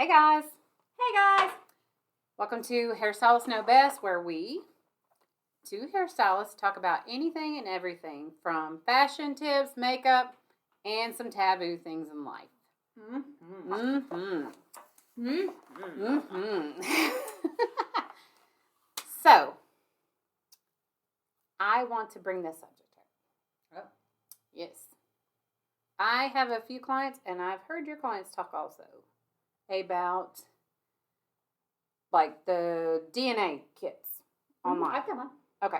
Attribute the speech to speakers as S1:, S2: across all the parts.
S1: Hey guys,
S2: Hey guys!
S1: welcome to Hairstylists Know Best, where we, two hairstylists, talk about anything and everything from fashion tips, makeup, and some taboo things in life. So, I want to bring this subject up.
S2: Oh.
S1: Yes. I have a few clients, and I've heard your clients talk also about like the DNA kits online.
S2: I've done one.
S1: Okay.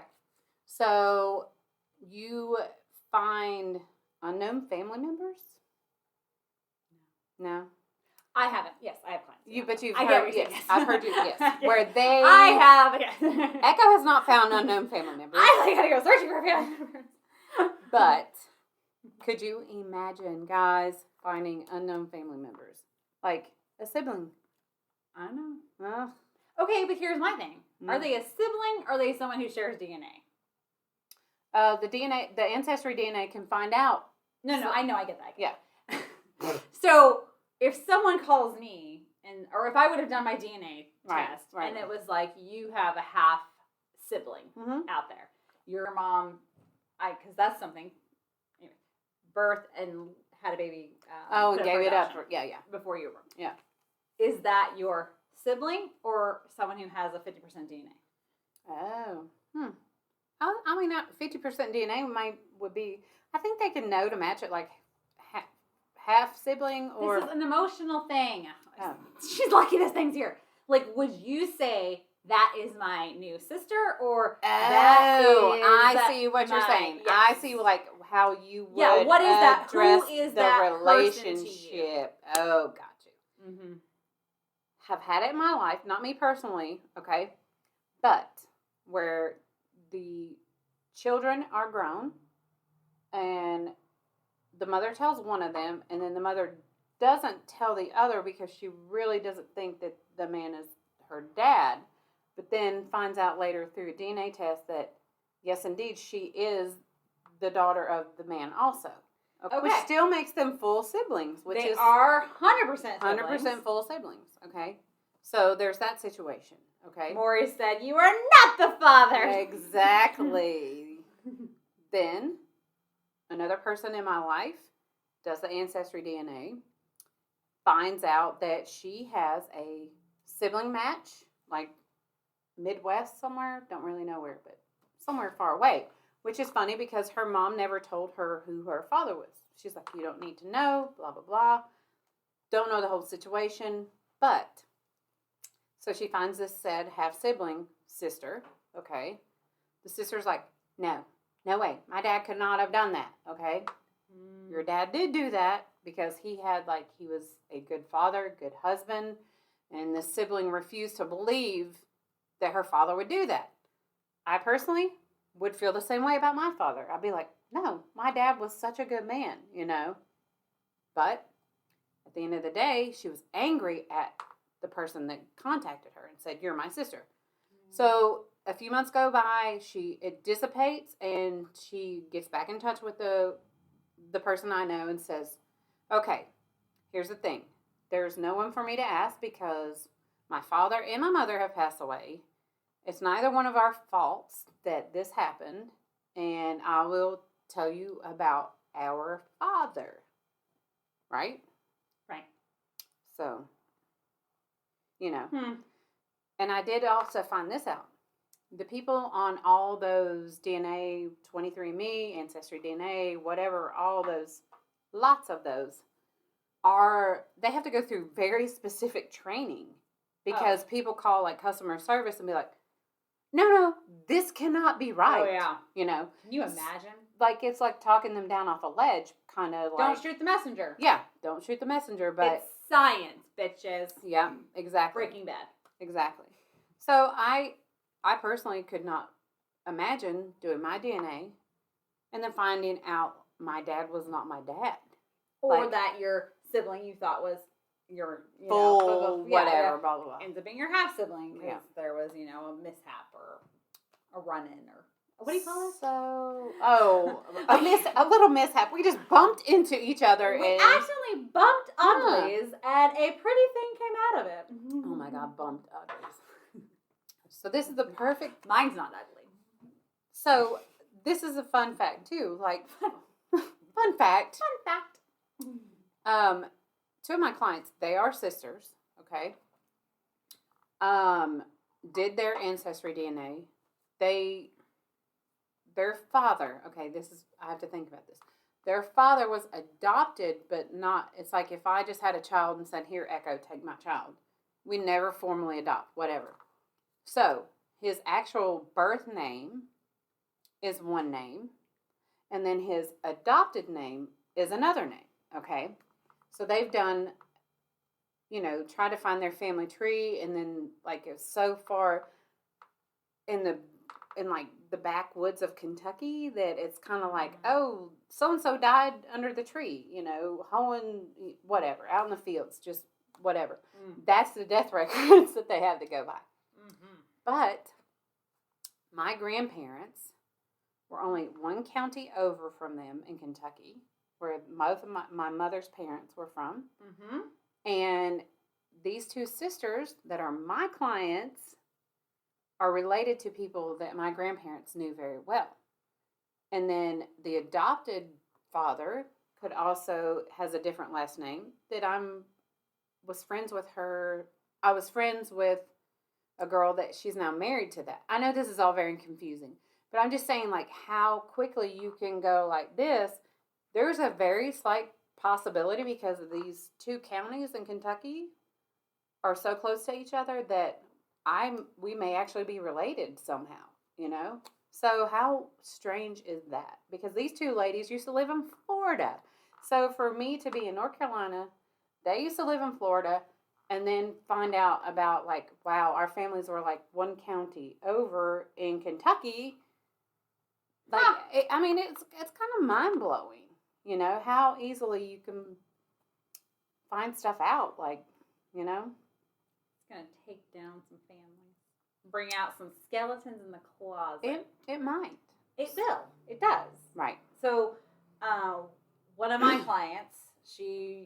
S1: So you find unknown family members? No.
S2: I haven't. Yes, I have clients.
S1: But you've
S2: I
S1: heard,
S2: get
S1: yes,
S2: yes.
S1: I've heard you, yes. Where they,
S2: I have, yes.
S1: Echo has not found unknown family members.
S2: I gotta go searching for family members.
S1: But could you imagine guys finding unknown family members? Like a sibling? I know. Well,
S2: Okay, but here's my thing. Are they a sibling or are they someone who shares DNA?
S1: the ancestry DNA can find out.
S2: No, I know, I get that.
S1: Yeah.
S2: So, if someone calls me, or if I would have done my DNA test,
S1: right.
S2: and it was like, you have a half sibling out there. Your mom, because that's something, anyway, birth and had a baby.
S1: And gave it up. Yeah.
S2: Before you were born.
S1: Yeah.
S2: Is that your sibling or someone who has a 50% DNA?
S1: Oh. I mean, not 50% DNA would be. I think they can know to match it, like half sibling or.
S2: This is an emotional thing.
S1: Oh.
S2: She's lucky this thing's here. Like, would you say that is my new sister or that is
S1: I see what you're saying.
S2: Yes.
S1: I see like how you would.
S2: Yeah. What is that? Who
S1: address
S2: is
S1: the
S2: that
S1: relationship? Oh, got you.
S2: Mm-hmm.
S1: Have had it in my life, not me personally, okay, but where the children are grown and the mother tells one of them and then the mother doesn't tell the other because she really doesn't think that the man is her dad, but then finds out later through a DNA test that yes, indeed, she is the daughter of the man also. Okay. Which still makes them full siblings. Which
S2: They
S1: is
S2: are 100%
S1: 100% full siblings. Okay. So there's that situation. Okay.
S2: Maury said, "You are not the father."
S1: Exactly. Then another person in my life does the ancestry DNA, finds out that she has a sibling match, like Midwest somewhere. Don't really know where, but somewhere far away. Which is funny because her mom never told her who her father was. She's like, you don't need to know, blah, blah, blah. Don't know the whole situation. But, so she finds this said half-sibling sister, okay? The sister's like, no way. My dad could not have done that, okay? Your dad did do that because he was a good father, good husband, and the sibling refused to believe that her father would do that. I personally would feel the same way about my father. I'd be like, no, my dad was such a good man, you know. But at the end of the day, she was angry at the person that contacted her and said, you're my sister. So a few months go by, it dissipates, and she gets back in touch with the person I know and says, okay, here's the thing. There's no one for me to ask because my father and my mother have passed away. It's neither one of our faults that this happened, and I will tell you about our father. Right?
S2: Right.
S1: So, you know. And I did also find this out. The people on all those DNA, 23andMe, Ancestry DNA, whatever, all those, lots of those, they have to go through very specific training because people call like customer service and be like, no, this cannot be right.
S2: Oh, yeah.
S1: You know.
S2: Can you imagine?
S1: Like, it's like talking them down off a ledge, kind of like.
S2: Don't shoot the messenger.
S1: Yeah, don't shoot the messenger, but.
S2: It's science, bitches.
S1: Yeah, exactly.
S2: Breaking Bad.
S1: Exactly. So, I personally could not imagine doing my DNA and then finding out my dad was not my dad.
S2: Or that your sibling you thought was your
S1: full whatever, blah, blah, blah.
S2: Ends up being your half sibling because there was, a mishap or a run-in or what do you call it?
S1: So, a little mishap. We just bumped into each other.
S2: We accidentally bumped uglies, and a pretty thing came out of it.
S1: Oh my God, bumped uglies. So this is the perfect.
S2: Mine's not ugly.
S1: So this is a fun fact too. Like, fun fact.
S2: Fun fact.
S1: Two of my clients, they are sisters. Okay. Did their ancestry DNA. Their father. Okay, I have to think about this. Their father was adopted, but not. It's like if I just had a child and said, "Here, Echo, take my child." We never formally adopt, whatever. So his actual birth name is one name, and then his adopted name is another name. Okay, so they've done, try to find their family tree, and then like it's so far in like the backwoods of Kentucky that it's kind of like, oh, so and so died under the tree, hoeing whatever out in the fields, just whatever. That's the death records that they have to go by. But my grandparents were only one county over from them in Kentucky, where both of my mother's parents were from. And these two sisters that are my clients are related to people that my grandparents knew very well. And then the adopted father has a different last name that was friends with her. I was friends with a girl that she's now married to that. I know this is all very confusing, but I'm just saying like how quickly you can go like this. There's a very slight possibility because of these two counties in Kentucky are so close to each other that we may actually be related somehow, So how strange is that? Because these two ladies used to live in Florida. So for me to be in North Carolina, they used to live in Florida, and then find out about like, wow, our families were like one county over in Kentucky. Like, it's kind of mind blowing, how easily you can find stuff out, like,
S2: It's going to take down some families. Bring out some skeletons in the closet.
S1: It might.
S2: It will. It does.
S1: Right.
S2: So, one of my clients, she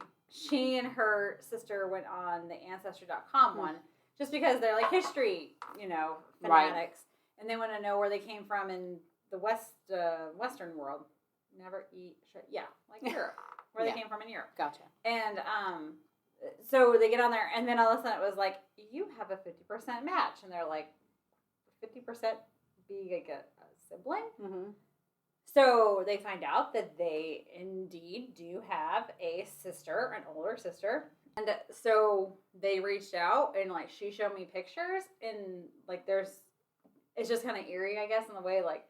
S2: and her sister went on the Ancestry.com one just because they're like history, fanatics. Right. And they want to know where they came from in the Western world. Never eat shit. Yeah, like Europe. Where they came from in Europe.
S1: Gotcha.
S2: And so they get on there, and then all of a sudden it was like, you have a 50% match. And they're like, 50% be like a sibling?
S1: Mm-hmm.
S2: So they find out that they indeed do have a sister, an older sister. And so they reached out, and like she showed me pictures, and like it's just kind of eerie, I guess, in the way, like,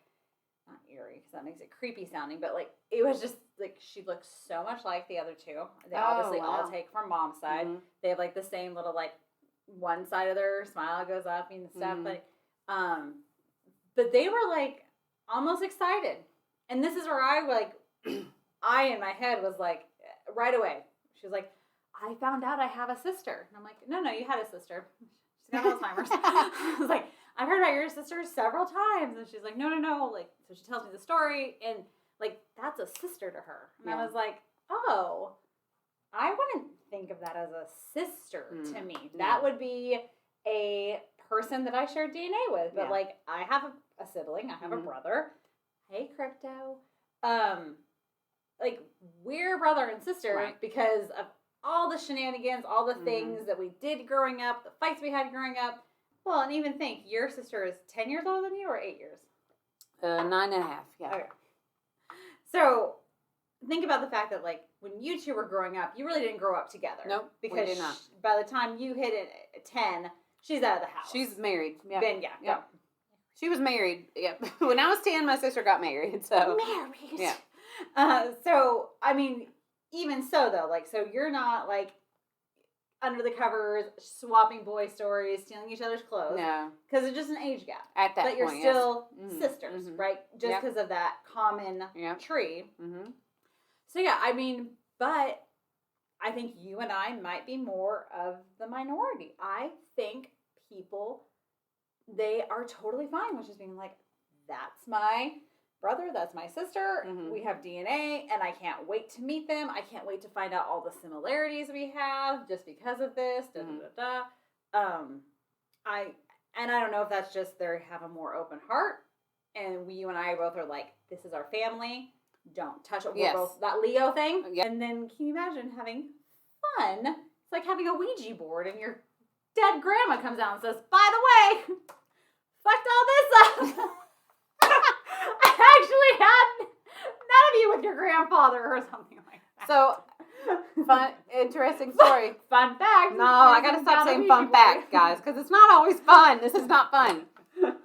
S2: not eerie because that makes it creepy sounding, but like it was just like she looks so much like the other two. They obviously all take from mom's side. Mm-hmm. They have like the same little like one side of their smile goes up and stuff, but they were like almost excited. And this is where I in my head was like, right away. She was like, I found out I have a sister. And I'm like, no, you had a sister. She's got Alzheimer's. I was like, I've heard about your sister several times. And she's like, no. Like, so she tells me the story. And like, that's a sister to her. And I was like, oh, I wouldn't think of that as a sister to me. That would be a person that I share DNA with. But like, I have a sibling. I have a brother. Hey, Crypto. Like, we're brother and sister because of all the shenanigans, all the things that we did growing up, the fights we had growing up. Well, and even think, your sister is 10 years older than you or 8 years? 9.5, yeah. Okay. So, think about the fact that, like, when you two were growing up, you really didn't grow up together.
S1: Nope,
S2: because
S1: we did not.
S2: By the time you hit 10, she's out of the house.
S1: She's married. Yep.
S2: Then,
S1: Yep. She was married. Yep. When I was 10, my sister got married. So
S2: married.
S1: Yeah.
S2: So I mean, even so though, like, so you're not like under the covers swapping boy stories, stealing each other's clothes.
S1: No.
S2: Because it's just an age gap.
S1: At that
S2: point, you're still sisters, right? Just because of that common tree. Mm-hmm. So yeah, I mean, but I think you and I might be more of the minority. I think people, they are totally fine with just being like, that's my brother, that's my sister.
S1: Mhm.
S2: We have DNA, and I can't wait to meet them. I can't wait to find out all the similarities we have just because of this. Da,
S1: Mhm.
S2: da, da, da. I don't know if that's just they have a more open heart, and you and I both are like, this is our family. Don't touch it. We're
S1: Yes.
S2: both that Leo thing.
S1: Yep.
S2: And then can you imagine having fun? It's like having a Ouija board, and your dead grandma comes out and says, "By the way, fucked all this up." I actually had none of you with your grandfather or something like that.
S1: So, fun, interesting story.
S2: Fun fact.
S1: No, I gotta stop saying fun fact, guys, because it's not always fun. This is not fun.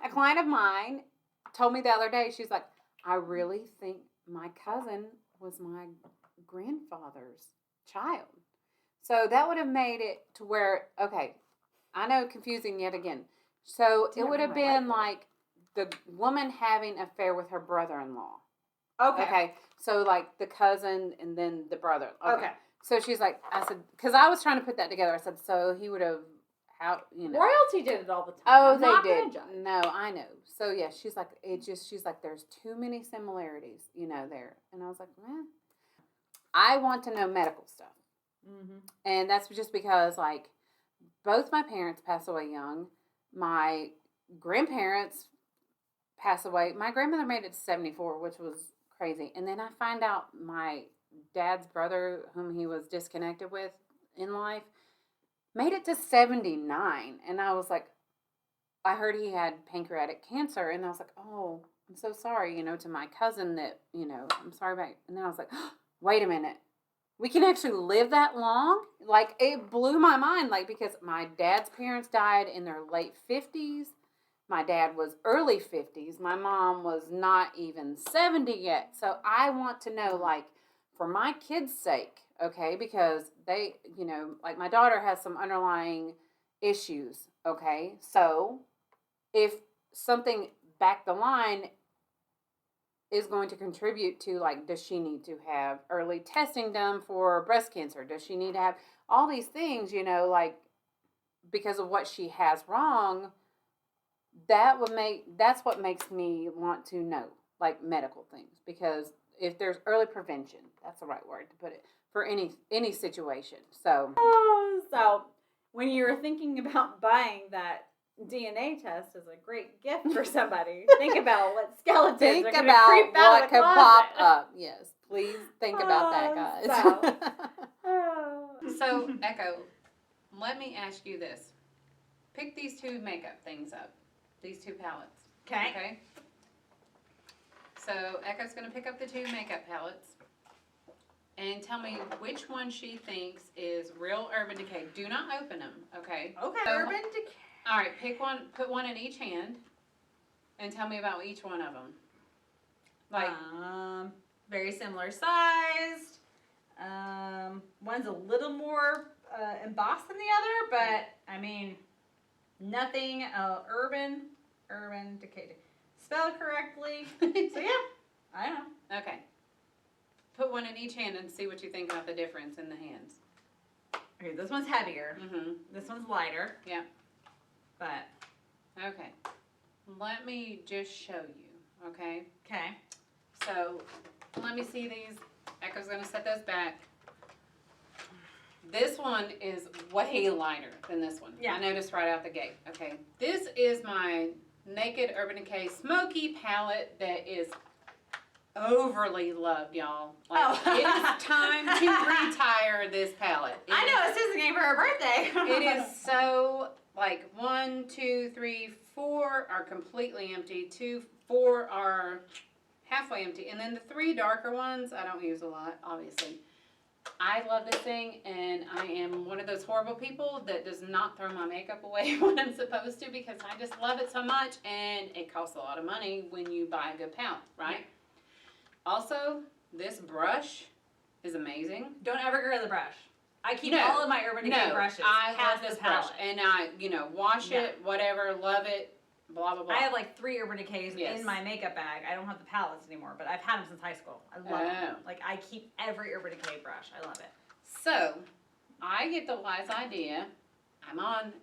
S1: A client of mine told me the other day, she's like, I really think my cousin was my grandfather's child. So that would have made it to where, okay, I know, confusing yet again. So it would have been like the woman having an affair with her brother-in-law. Okay. So like the cousin and then the brother. Okay. So she's like, I said, because I was trying to put that together. I said, so he would have, how, you know.
S2: Royalty did it all the time.
S1: Oh,
S2: I'm
S1: they
S2: not
S1: did.
S2: gonna judge.
S1: No, I know. So yeah, she's like, she's like, there's too many similarities, you know, there. And I was like, I want to know medical stuff.
S2: Mm-hmm.
S1: And that's just because, like, both my parents passed away young. My grandparents passed away. My grandmother made it to 74, which was crazy. And then I find out my dad's brother, whom he was disconnected with in life, made it to 79. And I was like, I heard he had pancreatic cancer. And I was like, oh, I'm so sorry, you know, to my cousin that, you know, I'm sorry about it. And then I was like, oh, wait a minute. We can actually live that long? Like, it blew my mind. Like, because my dad's parents died in their late 50s. My dad was early 50s. My mom was not even 70 yet. So I want to know, like, for my kids' sake, okay, because they, you know, like my daughter has some underlying issues, okay? So if something back the line is going to contribute to, like, does she need to have early testing done for breast cancer? Does she need to have all these things, you know, like, because of what she has wrong? That's what makes me want to know, like, medical things, because if there's early prevention, that's the right word to put it, for any situation. So
S2: When you were thinking about buying that DNA test as a great gift for somebody, think about what skeletons
S1: think
S2: are going to
S1: about
S2: creep out
S1: what
S2: of the
S1: could
S2: closet.
S1: pop up. Yes, please think about that, guys. So, Echo, let me ask you this. Pick these two makeup things up. These two palettes. Okay? So, Echo's going to pick up the two makeup palettes and tell me which one she thinks is real Urban Decay. Do not open them, okay?
S2: Okay,
S1: So,
S2: Urban Decay.
S1: All right, pick one, put one in each hand, and tell me about each one of them. Like,
S2: very similar sized. One's a little more embossed than the other, but I mean, nothing Urban Decay. Spelled correctly. So yeah, I know.
S1: okay. Put one in each hand and see what you think about the difference in the hands.
S2: Okay, this one's heavier.
S1: Mm-hmm.
S2: This one's lighter.
S1: Yeah.
S2: But.
S1: Okay. Let me just show you, okay?
S2: Okay.
S1: So, let me see these. Echo's going to set those back. This one is way lighter than this one.
S2: Yeah.
S1: I noticed right out the gate. Okay. This is my Naked Urban Decay Smoky palette that is overly loved, y'all. Like, It is time to retire this palette.
S2: I know, it's Susan gave her her birthday.
S1: It is so, like, 1, 2, 3, 4 are completely empty. 4 are halfway empty. And then the 3 darker ones, I don't use a lot, obviously. I love this thing, and I am one of those horrible people that does not throw my makeup away when I'm supposed to, because I just love it so much, and it costs a lot of money when you buy a good palette, right? Also, this brush is amazing.
S2: Don't ever get rid of the brush. I keep all of my Urban Decay brushes.
S1: I love
S2: this
S1: this brush, and I, wash it, whatever, love it, blah, blah, blah.
S2: I have like 3 Urban Decays in my makeup bag. I don't have the palettes anymore, but I've had them since high school. I love them. Like, I keep every Urban Decay brush. I love it.
S1: So, I get the wise idea. I'm on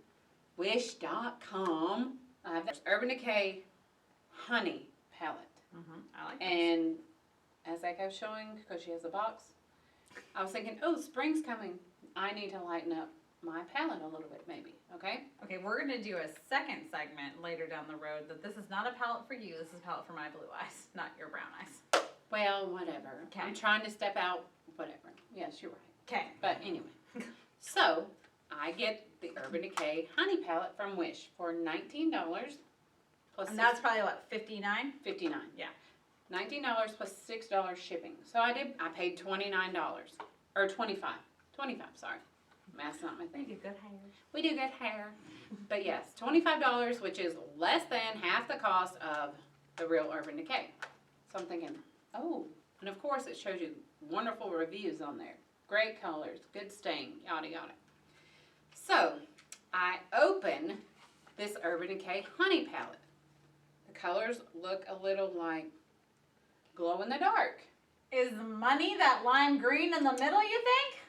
S1: Wish.com. I have this Urban Decay Honey palette.
S2: I like that.
S1: And as I kept showing, because she has a box, I was thinking, oh, spring's coming. I need to lighten up my palette a little bit, maybe. Okay?
S2: Okay, we're going to do a second segment later down the road that this is not a palette for you. This is a palette for my blue eyes, not your brown eyes.
S1: Well, whatever.
S2: Okay.
S1: I'm trying to step out, whatever. Yes, you're right.
S2: Okay.
S1: But anyway. So, I get the Urban Decay Honey Palette from Wish for $19. Plus
S2: And that's probably what, $59?
S1: $59.
S2: Yeah.
S1: $19 plus $6 shipping. So I paid $29. Or $25. $25, sorry. Math's not my
S2: We
S1: thing.
S2: do good hair.
S1: We do good hair. But yes, $25, which is less than half the cost of the real Urban Decay. So I'm thinking, oh, and of course it shows you wonderful reviews on there. Great colors, good stain, yada yada. So I open this Urban Decay Honey Palette. The colors look a little like glow in the dark.
S2: Is money that lime green in the middle, you think?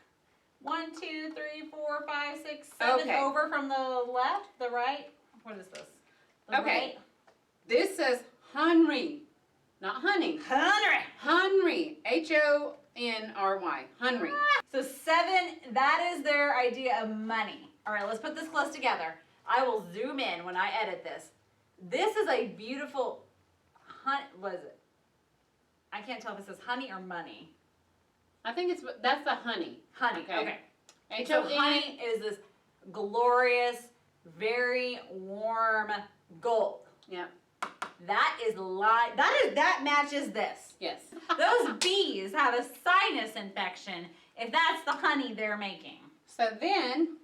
S2: 1, 2, 3, 4, 5, 6, 7
S1: Okay.
S2: over from the left, the right. What is this? The
S1: Okay.
S2: right?
S1: This says Henry, not honey.
S2: Henry.
S1: Henry, Honry, Henry.
S2: So 7, that is their idea of money. All right, let's put this close together. I will zoom in when I edit this. This is a beautiful, what is it? I can't tell if it says honey or money.
S1: I think that's the honey.
S2: Honey,
S1: Okay.
S2: okay.
S1: H
S2: So
S1: O N.
S2: honey is this glorious, very warm gold.
S1: Yep.
S2: That matches this.
S1: Yes.
S2: Those bees have a sinus infection if that's the honey they're making.
S1: So then,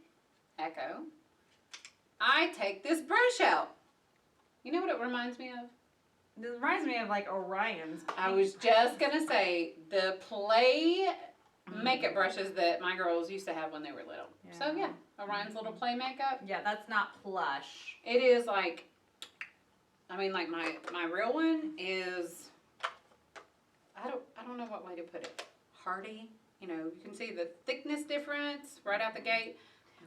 S1: Echo, I take this brush out. You know what it reminds me of?
S2: This reminds me of like Orion's.
S1: I was just gonna say the play makeup brushes that my girls used to have when they were little.
S2: Yeah.
S1: So yeah, Orion's little play makeup.
S2: Yeah, that's not plush.
S1: It is like, I mean, like my real one is, I don't know what way to put it. Hardy. You know, you can see the thickness difference right out the gate.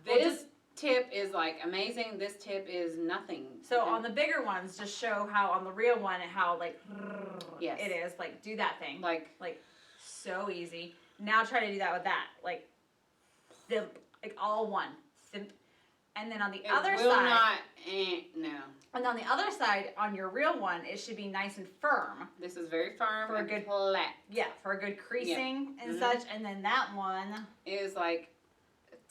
S2: Well,
S1: This tip is like amazing. This tip is nothing.
S2: So on the bigger ones, just show how on the real one how like
S1: Yes.
S2: it is. Like do that thing.
S1: like
S2: So easy. Now try to do that with that. Like simp. Like all one. Simp. And then on the
S1: it
S2: other
S1: will
S2: side.
S1: not. No.
S2: And on the other side, on your real one, it should be nice and firm.
S1: This is very firm
S2: For a
S1: and
S2: good-
S1: flat.
S2: Yeah, for a good creasing and
S1: Mhm.
S2: such. And then that one.
S1: It is like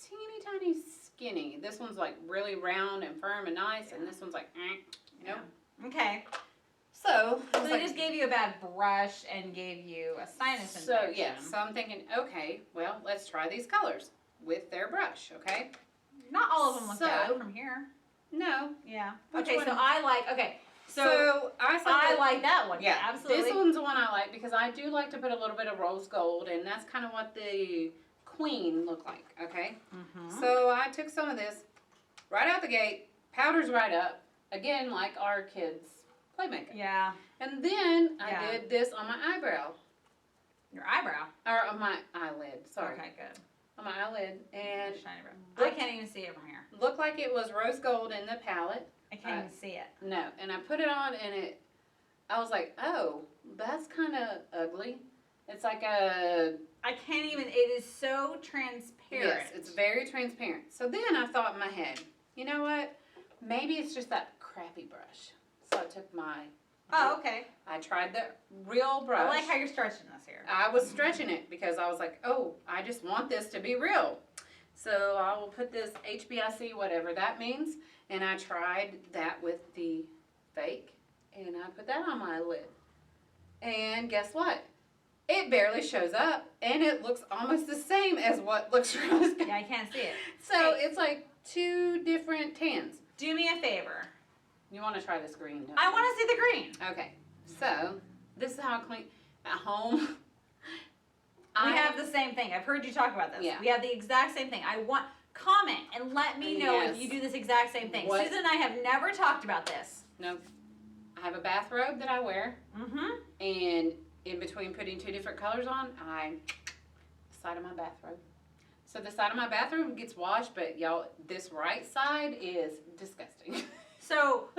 S1: teeny tiny skinny. This one's like really round and firm and nice, and this one's like, nope.
S2: Okay.
S1: So, I
S2: So
S1: was
S2: they
S1: like,
S2: just gave you a bad brush and gave you a sinus
S1: so
S2: infection.
S1: yeah, so I'm thinking, okay, well, let's try these colors with their brush, okay?
S2: Not all of them look
S1: So-
S2: bad from here.
S1: No.
S2: Yeah.
S1: Which
S2: Okay,
S1: one?
S2: so I like, okay.
S1: So I said
S2: I
S1: that-
S2: like that one.
S1: yeah,
S2: absolutely.
S1: This one's the one I like because I do like to put a little bit of rose gold, and that's kind of what the queen looked like, okay?
S2: Mhm.
S1: So I took some of this right out the gate, powders right up, again, like our kids' play makeup.
S2: Yeah.
S1: And then
S2: Yeah.
S1: I did this on my eyebrow,
S2: Your eyebrow.
S1: or on my eyelid, sorry.
S2: Okay, good.
S1: On my eyelid, and
S2: Shiny brow.
S1: look-
S2: I can't even see it from here.
S1: looked like it was rose gold in the palette.
S2: I can't even see it.
S1: No, and I put it on, and I was like, oh, that's kind of ugly. It's like a,
S2: I can't even, it is so transparent.
S1: yes, it's very transparent. So then I thought in my head, you know what? Maybe it's just that crappy brush. So I took
S2: Oh, okay.
S1: I tried the real brush.
S2: I like how you're stretching this here.
S1: I was stretching it because I was like, oh, I just want this to be real. So I will put this HBIC, whatever that means, and I tried that with the fake, and I put that on my lid. And guess what? It barely shows up, and it looks almost the same as what looks rose gold.
S2: Yeah, I can't see it.
S1: So it's like two different tans.
S2: Do me a favor.
S1: You want to try this green, don't
S2: I
S1: you?
S2: want to see the green.
S1: Okay, so this is how I clean at home.
S2: We have the same thing. I've heard you talk about this.
S1: Yeah.
S2: We have the exact same thing. I want comment and let me know if
S1: Yes.
S2: you do this exact same thing.
S1: What?
S2: Susan and I have never talked about this.
S1: No, I have a bathrobe that I wear,
S2: Mm-hmm.
S1: and in between putting two different colors on, the side of my bathrobe. So the side of my bathrobe gets washed, but y'all, this right side is disgusting.
S2: So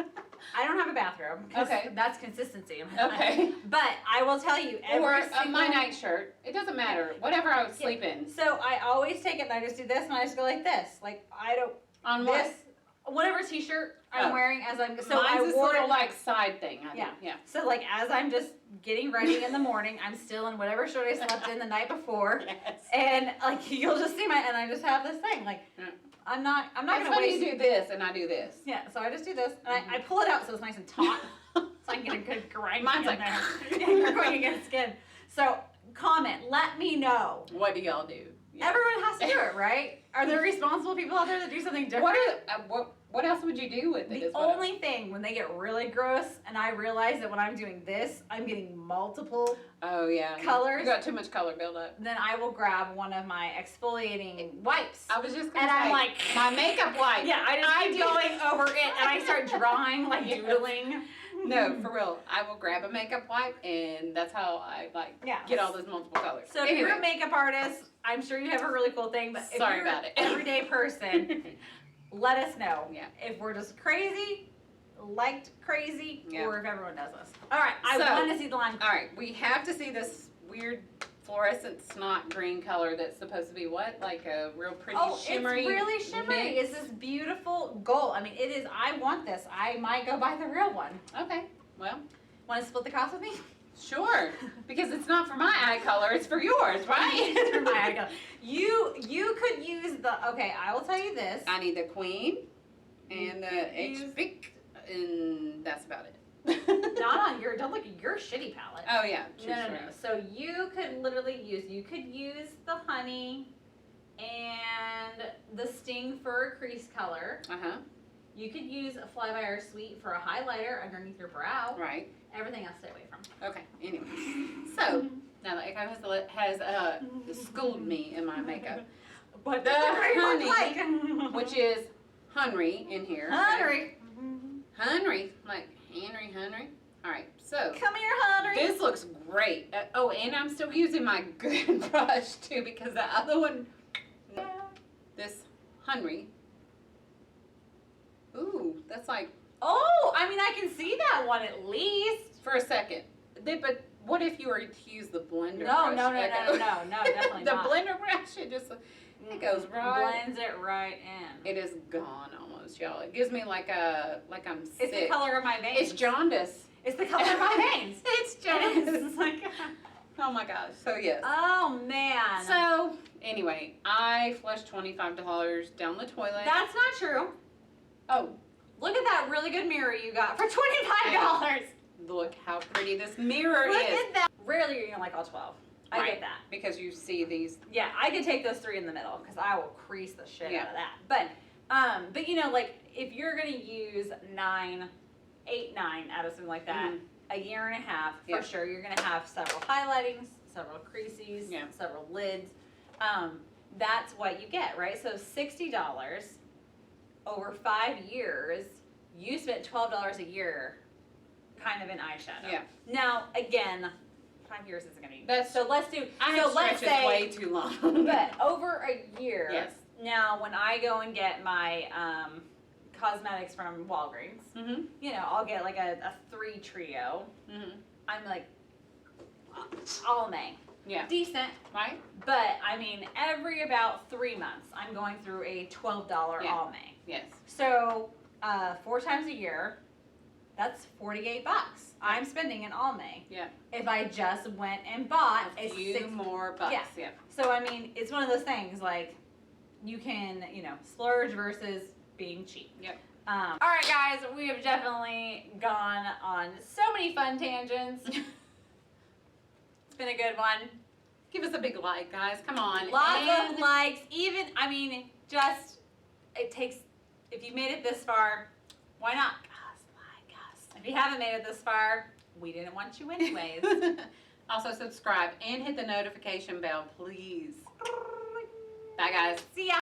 S2: I don't have a bathrobe. 'Cause
S1: Okay.
S2: That's consistency.
S1: Okay.
S2: But I will tell you,
S1: Or
S2: every single
S1: my nightshirt. It doesn't matter. Whatever I would sleep in.
S2: So I always take it and I just do this and I just go like this. Like I don't
S1: On
S2: this
S1: what?
S2: whatever t-shirt I'm wearing as I'm so
S1: Mine's
S2: I
S1: this
S2: wore
S1: little
S2: it
S1: like side thing. I do.
S2: Yeah.
S1: Yeah.
S2: so like as I'm just getting ready in the morning, I'm still in whatever shirt I slept in the night before.
S1: Yes.
S2: And like you'll just see and I just have this thing. Like
S1: Yeah.
S2: I'm not
S1: It's
S2: gonna
S1: funny
S2: waste
S1: you do this and I do this.
S2: Yeah, so I just do this and I pull it out so it's nice and taut. So I can get a good grind.
S1: Mine's
S2: in
S1: like
S2: there. And you're going against skin. So comment, let me know.
S1: What do y'all do? Yes.
S2: Everyone has to do it, right? Are there responsible people out there that do something different?
S1: What else would you do with it?
S2: The only thing when they get really gross, and I realize that when I'm doing this, I'm getting multiple
S1: Oh yeah.
S2: colors.
S1: You got too much color buildup.
S2: Then I will grab one of my exfoliating wipes.
S1: I was just gonna
S2: And
S1: say,
S2: I'm like,
S1: my makeup wipe.
S2: yeah, I just keep
S1: do.
S2: going over it, and I start drawing, like
S1: Yes.
S2: doodling.
S1: No, for real. I will grab a makeup wipe, and that's how I
S2: Yeah.
S1: get all those multiple colors.
S2: So if you're a makeup artist, I'm sure you have a really cool thing, but if
S1: Sorry
S2: you're
S1: about it.
S2: an everyday person, let us know.
S1: Yeah.
S2: If we're just crazy, liked crazy,
S1: Yeah.
S2: or if everyone does this. All right, I
S1: So-
S2: want to see the line.
S1: All right, we have to see this weird fluorescent snot green color that's supposed to be what? Like a real pretty shimmery.
S2: It's really shimmery.
S1: mix?
S2: It's this beautiful gold. I mean, it is. I want this. I might go buy the real one.
S1: Okay, well,
S2: Want to split the cost with me?
S1: sure. Because it's not for my eye color, it's for yours, right?
S2: It's for my eye color. You could use the. Okay, I will tell you this.
S1: I need the queen and the
S2: Use-
S1: Hbic, and that's about it.
S2: Not on your. Don't look at your shitty palette.
S1: Oh yeah.
S2: No. So you could literally use. You could use the honey and the Sting for a crease color.
S1: Uh huh.
S2: You could use a Fly By Our Sweet for a highlighter underneath your brow.
S1: Right.
S2: Everything else stay away from.
S1: Okay. Anyway, so now that Echo has schooled me in my makeup,
S2: What
S1: The
S2: does the green
S1: honey,
S2: look like?
S1: which is Henry in here.
S2: Henry.
S1: Henry, like Henry. All right. So
S2: Come here, Henry.
S1: this looks great. Oh, and I'm still using my good brush too because the other one, this Henry. Ooh, that's like
S2: Oh, I mean, I can see that one at least.
S1: for a second. But what if you were to use the blender
S2: No,
S1: brush?
S2: no,
S1: Echo?
S2: definitely
S1: the
S2: not.
S1: blender brush, it goes right.
S2: Blends it right in.
S1: It is gone almost, y'all. It gives me like I'm sick.
S2: It's the color of my veins.
S1: It's jaundice.
S2: It's the color of my veins.
S1: It's
S2: It
S1: jaundice.
S2: is. It's like,
S1: Oh my gosh. So yes.
S2: oh man.
S1: So anyway, I flushed $25 down the toilet.
S2: That's not true.
S1: Oh,
S2: Look at that really good mirror you got for $25.
S1: look how pretty this mirror
S2: Look
S1: is.
S2: at that. Rarely you're gonna like all 12. I
S1: Right.
S2: get that.
S1: Because you see these.
S2: Yeah, I could take those 3 in the middle because I will crease the shit
S1: Yeah.
S2: out of that. But you know, like if you're gonna use 9 out of something like that,
S1: Mhm.
S2: a year and a half
S1: Yeah.
S2: for sure, you're gonna have several highlightings, several creases,
S1: Yeah.
S2: several lids. That's what you get, right? So $60 over 5 years, you spent $12 a year, kind of in eyeshadow.
S1: Yeah.
S2: Now again, 5 years isn't gonna be.
S1: That's-
S2: so let's do.
S1: I
S2: so
S1: have
S2: let's
S1: stretches
S2: say
S1: way too long.
S2: but over a year.
S1: Yes.
S2: Now, when I go and get my cosmetics from Walgreens,
S1: Mhm.
S2: you know, I'll get like a 3 trio.
S1: Mhm.
S2: I'm like, all May.
S1: Yeah.
S2: Decent.
S1: Right.
S2: But, I mean, every about 3 months, I'm going through a $12
S1: Yeah.
S2: all May.
S1: Yes.
S2: So, 4 times a year, that's $48 I'm spending in all May.
S1: Yeah.
S2: If I just went and bought
S1: A
S2: a
S1: few
S2: 6
S1: more bucks.
S2: Yeah.
S1: Yeah.
S2: So I mean, it's one of those things like you can, you know, splurge versus being cheap.
S1: Yep.
S2: All right, guys, we have definitely gone on so many fun tangents. It's been a good one.
S1: Give us a big like, guys. Come on.
S2: Lots
S1: And
S2: of likes. Even, I mean, just it takes. If you made it this far, why not? Like us. If you haven't made it this far, we didn't want you anyways.
S1: Also subscribe and hit the notification bell, please. Bye, guys.
S2: See ya.